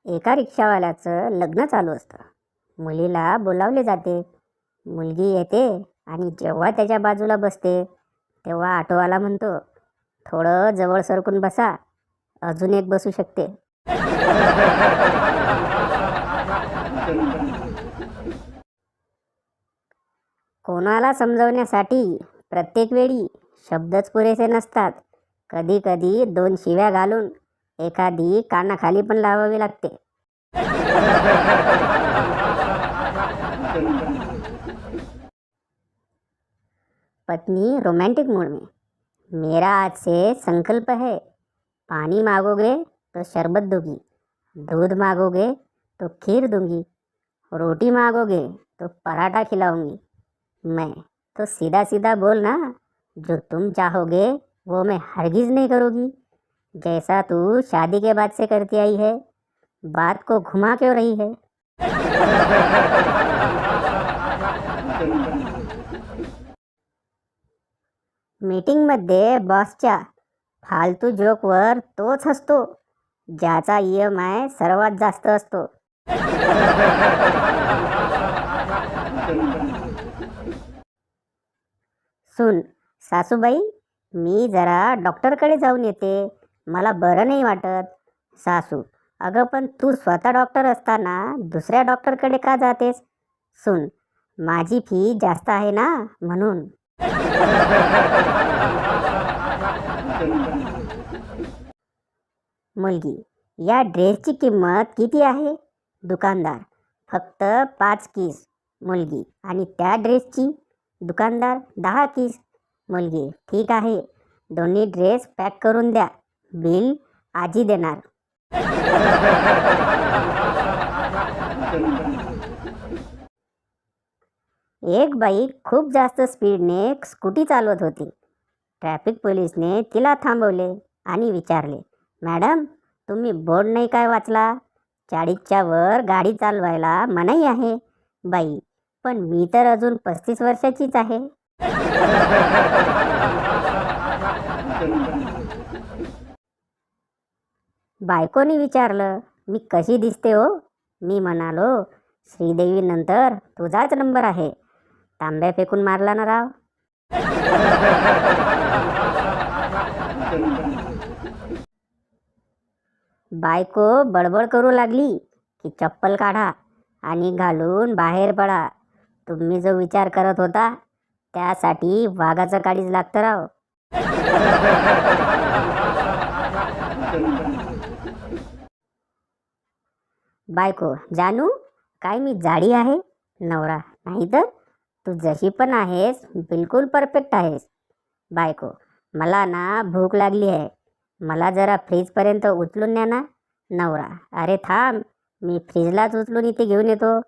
एका रिक्षावाल्याचं लग्न चालू असतं. मुलीला बोलावले जाते. मुलगी येते आणि जेव्हा त्याच्या बाजूला बसते तेव्हा ऑटोवाला म्हणतो, थोडं जवळ सरकून बसा, अजून एक बसू शकते. कोणाला समजवण्यासाठी प्रत्येक वेळी शब्दच पुरेसे नसतात. कधी कधी दोन शिव्या घालून एखादी कानाखाली पण लावावी लागते. पत्नी रोमांटिक मूड में, मेरा आज से संकल्प है, पानी मांगोगे तो शरबत दूंगी, दूध मांगोगे तो खीर दूंगी, रोटी मांगोगे तो पराठा खिलाऊंगी. मैं तो सीधा सीधा बोलना, जो तुम चाहोगे वो मैं हरगिज नहीं करूँगी. जैसा तू शादी के बाद से करती आई है, बात को घुमा क्यों रही है. मीटिंगमध्ये बॉसच्या फालतू जोकवर तोच हसतो ज्याचा EMI सर्वात जास्त असतो. सुन सासूबाई, मी जरा डॉक्टरकडे जाऊन येते, मला बरं नाही वाटत. सासू, अगं पण तू स्वतः डॉक्टर असताना दुसऱ्या डॉक्टरकडे का जातेस. सुन, माझी फी जास्त आहे ना म्हणून. मुलगी, या ड्रेसची किंमत किती आहे. दुकानदार, फक्त 5 किस. मुलगी, आणि त्या ड्रेसची. दुकानदार, 10 किस. मुलगी, ठीक आहे, दोन्ही ड्रेस पॅक करून द्या, बिल आजी देणार. एक बाई खूप जास्त स्पीडने स्कूटी चालवत होती. ट्रॅफिक पोलिसने तिला थांबवले आणि विचारले, मॅडम, तुम्ही बोर्ड नाही काय वाचला. 40च्या वर गाडी चालवायला मनाई आहे. बाई, पण मी तर अजून 35 वर्षाचीच आहे. बायकोने विचारलं, मी कशी दिसते हो. मी म्हणालो, श्रीदेवी नंतर तुझाच नंबर आहे. तांब्या फेकून मारला ना राव. बायको बडबड करू लागली की चप्पल काढा आणि घालून बाहेर पडा. तुम्ही जो विचार करत होता त्यासाठी वाघाचं काळीज लागतं राव. बायको, जानू, काय मी जाडी आहे. नवरा, नाही तर तू जशी पण आहेस बिलकुल परफेक्ट आहेस. बायको, मला ना भूक लागली आहे, मला जरा फ्रीजपर्यंत उचलून न्या ना. नवरा, अरे थांब, मी फ्रीजलाच उचलून इथे घेऊन येतो.